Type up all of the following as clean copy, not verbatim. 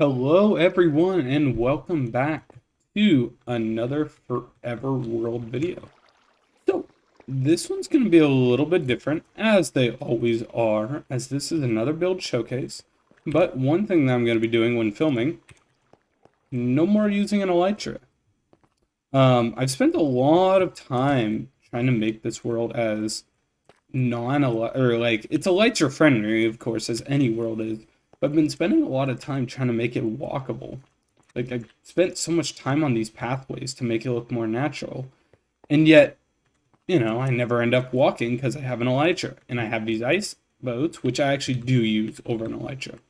Hello, everyone, and welcome back to another Forever World video. So, this one's going to be a little bit different, as they always are, as this is another build showcase. But one thing that I'm going to be doing when filming, no more using an elytra. I've spent a lot of time trying to make this world as or like it's elytra friendly, of course, as any world is. But I've been spending a lot of time trying to make it walkable. Like I spent so much time on these pathways to make it look more natural, and yet, I never end up walking because I have an elytra, and I have these ice boats, which I actually do use over an elytra.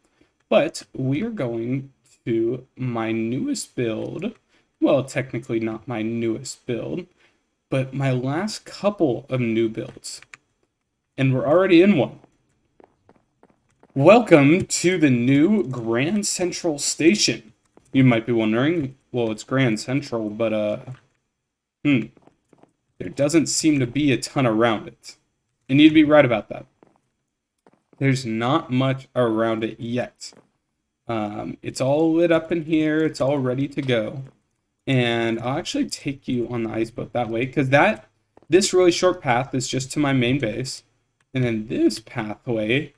But we are going to my newest build. Well, technically not my newest build, but my last couple of new builds, and we're already in one. Welcome to the new Grand Central Station. You might be wondering, well, it's Grand Central, but there doesn't seem to be a ton around it. And you'd be right about that. There's not much around it yet. It's all lit up in here. It's all ready to go. And I'll actually take you on the ice boat that way, because this really short path is just to my main base. And then this pathway,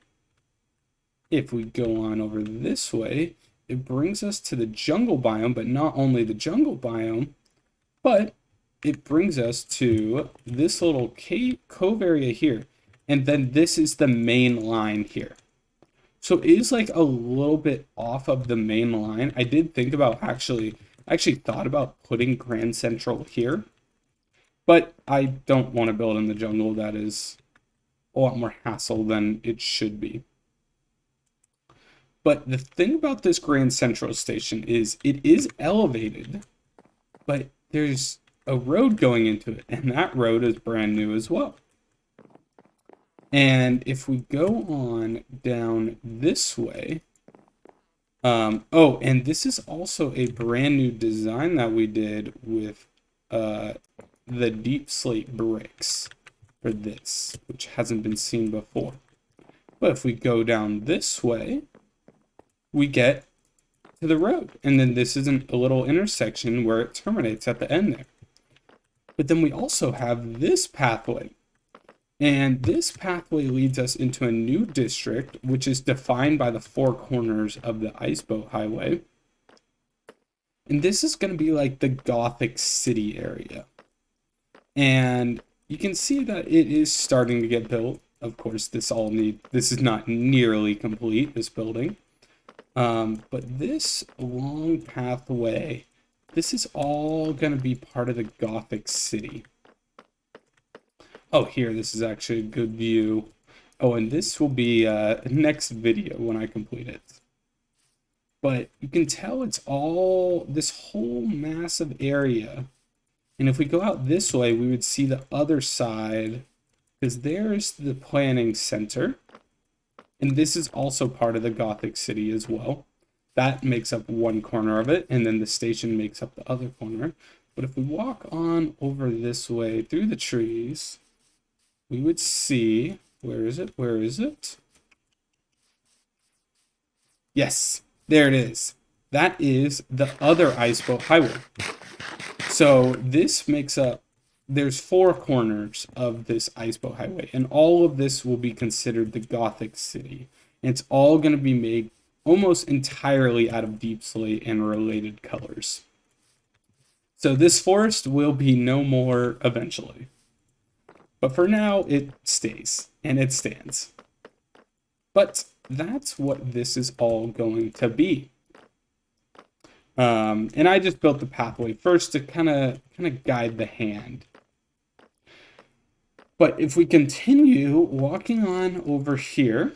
if we go on over this way, it brings us to the jungle biome, but not only the jungle biome, but it brings us to this little cove area here. And then this is the main line here. So it is like a little bit off of the main line. I did think about I actually thought about putting Grand Central here, but I don't want to build in the jungle. That is a lot more hassle than it should be. But the thing about this Grand Central Station is it is elevated, but there's a road going into it, and that road is brand new as well. And if we go on down this way, oh, and this is also a brand new design that we did with the deep slate bricks for this, which hasn't been seen before. But if we go down this way, we get to the road, and then this is a little intersection where it terminates at the end there. But then we also have this pathway, and this pathway leads us into a new district, which is defined by the four corners of the Iceboat Highway. And this is going to be like the Gothic City area. And you can see that it is starting to get built. Of course, this is not nearly complete, this building. But this long pathway, this is all going to be part of the Gothic City. Oh, here, this is actually a good view. Oh, and this will be next video when I complete it. But you can tell it's all this whole massive area. And if we go out this way, we would see the other side, because there's the planning center. And this is also part of the Gothic City as well. That makes up one corner of it, and then the station makes up the other corner. But if we walk on over this way through the trees, we would see, where is it? Where is it? Yes, there it is. That is the other Iceboat Highway. So this makes up, there's four corners of this Iceboat Highway, and all of this will be considered the Gothic City. And it's all going to be made almost entirely out of deep slate and related colors. So this forest will be no more eventually. But for now, it stays, and it stands. But that's what this is all going to be. And I just built the pathway first to kind of guide the hand. But if we continue walking on over here,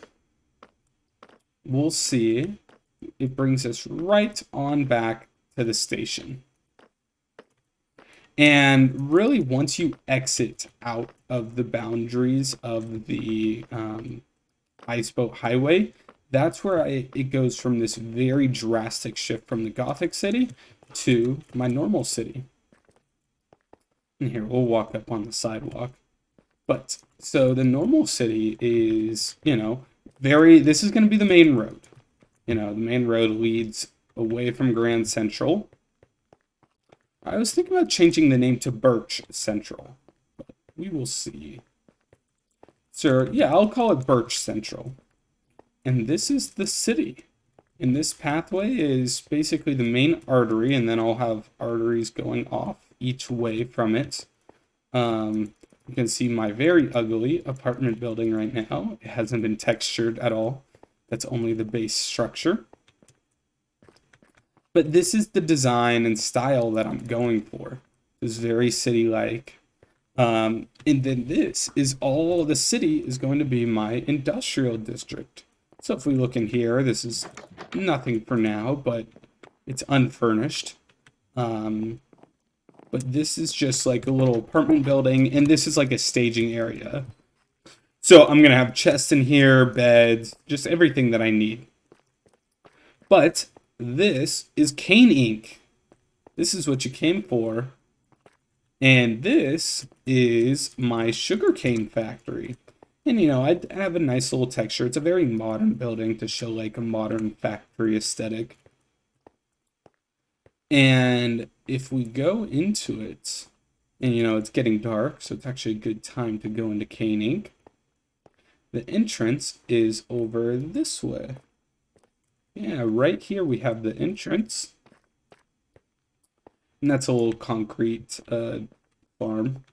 we'll see it brings us right on back to the station. And really, once you exit out of the boundaries of the Iceboat Highway, that's where it goes from this very drastic shift from the Gothic City to my normal city. And here, we'll walk up on the sidewalk. But, so the normal city is, this is going to be the main road. The main road leads away from Grand Central. I was thinking about changing the name to Birch Central, but we will see. So, yeah, I'll call it Birch Central. And this is the city. And this pathway is basically the main artery, and then I'll have arteries going off each way from it. You can see my very ugly apartment building right now. It hasn't been textured at all. That's only the base structure. But this is the design and style that I'm going for. It's very city-like. And then this is all the city is going to be my industrial district. So if we look in here, this is nothing for now, but it's unfurnished. But this is just like a little apartment building, and this is like a staging area. So I'm going to have chests in here, beds, just everything that I need. But this is cane ink. This is what you came for. And this is my sugarcane factory. And, you know, I have a nice little texture. It's a very modern building to show, like, a modern factory aesthetic. And if we go into it, and, you know, it's getting dark, so it's actually a good time to go into cane ink. The entrance is over this way. Yeah, right here we have the entrance. And that's a little concrete farm.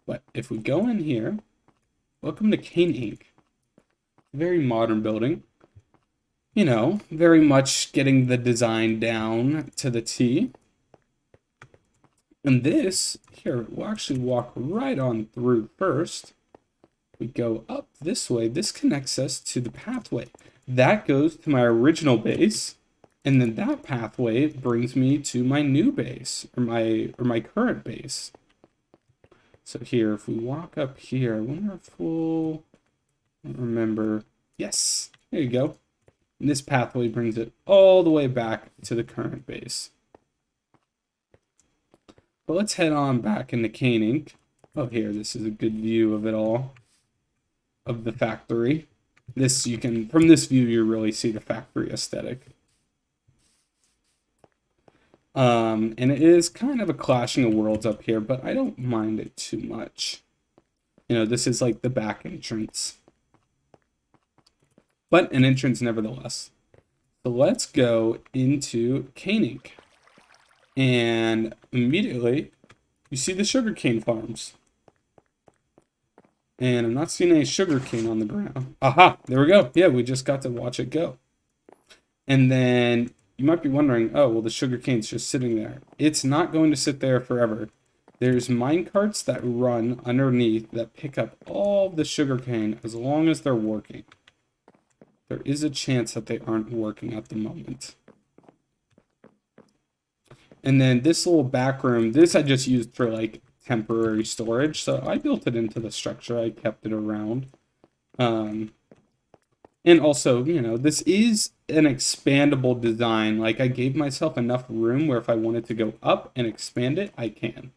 But if we go in here, welcome to Cane Ink. Very modern building. You know, very much getting the design down to the T. And this, here, we'll actually walk right on through first. We go up this way. This connects us to the pathway. That goes to my original base. And then that pathway brings me to my new base, or my current base. So here, if we walk up here, I wonder if we'll remember. Yes, there you go. And this pathway brings it all the way back to the current base. But let's head on back into Cane Ink. Oh, here, this is a good view of it all, of the factory. This, you can, from this view, you really see the factory aesthetic. And it is kind of a clashing of worlds up here, but I don't mind it too much. You know, this is like the back entrance. But an entrance nevertheless. So let's go into Cane Ink. And immediately, you see the sugarcane farms. And I'm not seeing any sugarcane on the ground. Aha, there we go. Yeah, we just got to watch it go. And then you might be wondering, oh, well, the sugarcane's just sitting there. It's not going to sit there forever. There's minecarts that run underneath that pick up all the sugarcane as long as they're working. There is a chance that they aren't working at the moment. And then this little back room, this I just used for like temporary storage. So I built it into the structure. I kept it around. And also, you know, this is an expandable design. Like, I gave myself enough room where if I wanted to go up and expand it, I can.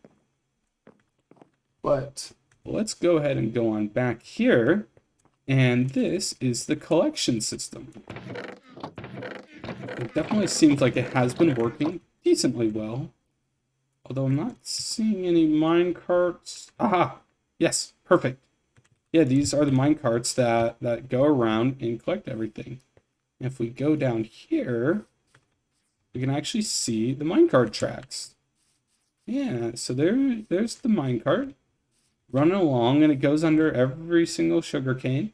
But let's go ahead and go on back here. And this is the collection system. It definitely seems like it has been working decently well. Although I'm not seeing any minecarts. Aha! Yes, perfect. Yeah, these are the minecarts that go around and collect everything. And if we go down here, we can actually see the minecart tracks. Yeah, so there's the minecart running along, and it goes under every single sugarcane.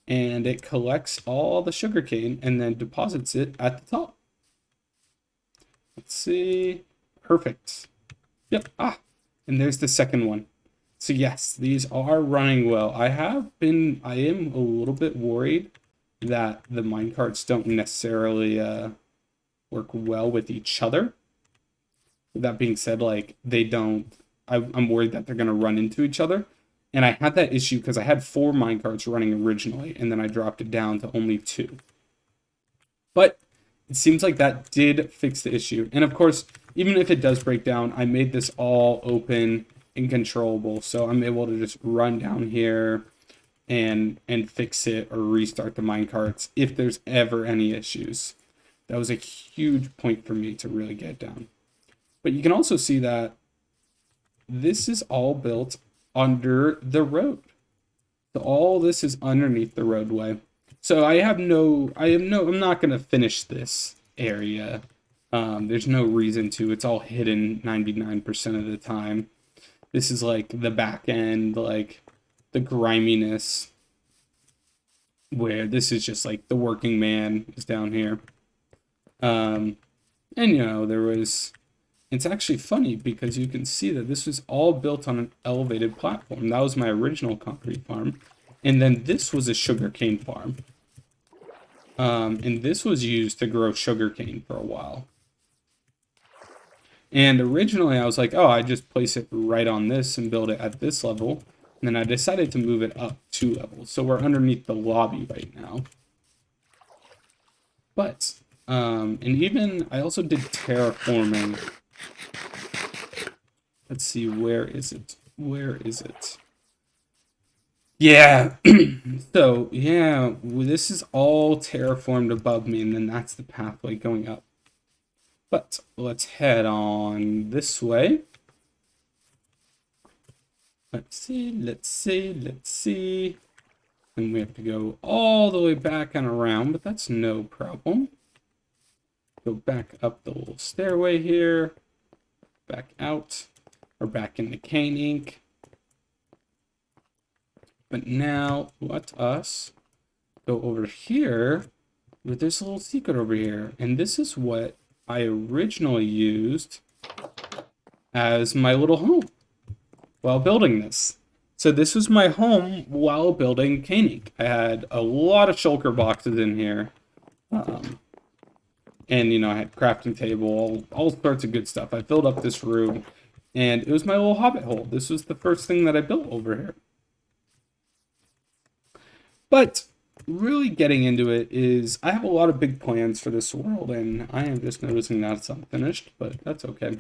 And it collects all the sugarcane and then deposits it at the top. Let's see. Perfect. Yep. Ah, and there's the second one. So yes, these are running well. I am a little bit worried that the minecarts don't necessarily work well with each other. With that being said, like, they don't, I'm worried that they're going to run into each other. And I had that issue because I had 4 minecarts running originally, and then I dropped it down to only 2. But it seems like that did fix the issue. And of course, even if it does break down, I made this all open and controllable, so I'm able to just run down here and fix it or restart the minecarts if there's ever any issues. That was a huge point for me to really get down. But you can also see that this is all built under the road. So all this is underneath the roadway. So I'm not going to finish this area. There's no reason to. It's all hidden 99% of the time. This is like the back end, like the griminess, where this is just like the working man is down here. And it's actually funny because you can see that this was all built on an elevated platform. That was my original concrete farm. And then this was a sugarcane farm. And this was used to grow sugarcane for a while. And originally I was like, oh, I just place it right on this and build it at this level. And then I decided to move it up 2 levels. So we're underneath the lobby right now. But, and even, I also did terraforming. Let's see, where is it? Where is it? Yeah, so, yeah, this is all terraformed above me, and then that's the pathway going up. But let's head on this way. Let's see. And we have to go all the way back and around, but that's no problem. Go back up the little stairway here, back out, or back into Cane Inc. But now, let us go over here, but there's a little secret over here. And this is what I originally used as my little home while building this. So this was my home while building Cane Inc. I had a lot of shulker boxes in here. And, I had crafting table, all sorts of good stuff. I filled up this room, and it was my little hobbit hole. This was the first thing that I built over here. But really getting into it is, I have a lot of big plans for this world, and I am just noticing that it's unfinished, but that's okay.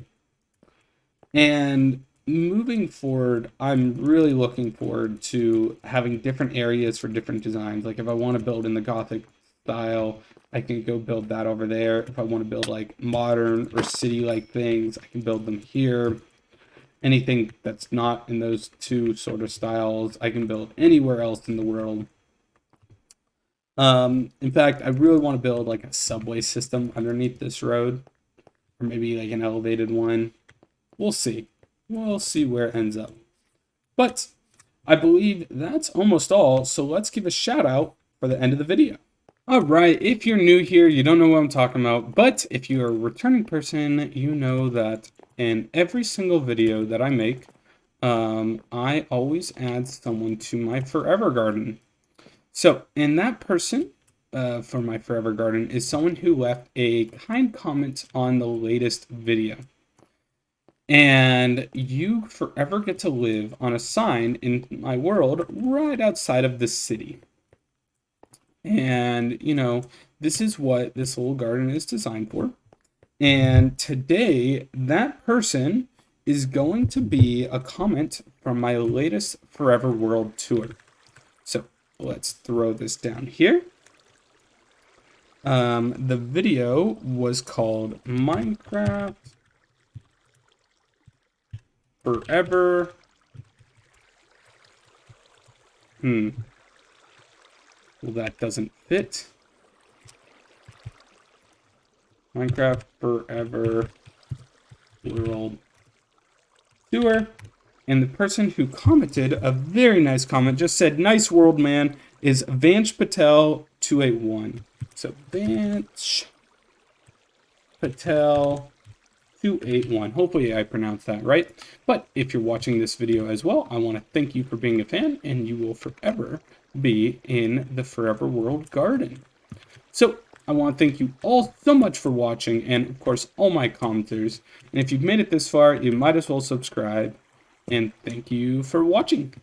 And moving forward, I'm really looking forward to having different areas for different designs. Like if I want to build in the Gothic style, I can go build that over there. If I want to build like modern or city-like things, I can build them here. Anything that's not in those two sort of styles, I can build anywhere else in the world. In fact, I really want to build like a subway system underneath this road, or maybe like an elevated one. We'll see. We'll see where it ends up. But I believe that's almost all, so let's give a shout out for the end of the video. Alright, if you're new here, you don't know what I'm talking about, but if you're a returning person, you know that in every single video that I make, I always add someone to my Forever Garden. So, and that person for my Forever Garden is someone who left a kind comment on the latest video. And you forever get to live on a sign in my world right outside of the city. And, this is what this little garden is designed for. And today, that person is going to be a comment from my latest Forever World tour. So let's throw this down here. The video was called Minecraft Forever. Well, that doesn't fit. Minecraft Forever World Tour. And the person who commented a very nice comment just said, "Nice world, man," is Vanch Patel 281. So Vanch Patel 281. Hopefully I pronounced that right. But if you're watching this video as well, I want to thank you for being a fan, and you will forever be in the Forever World Garden. So I want to thank you all so much for watching, and of course all my commenters. And if you've made it this far, you might as well subscribe. And thank you for watching.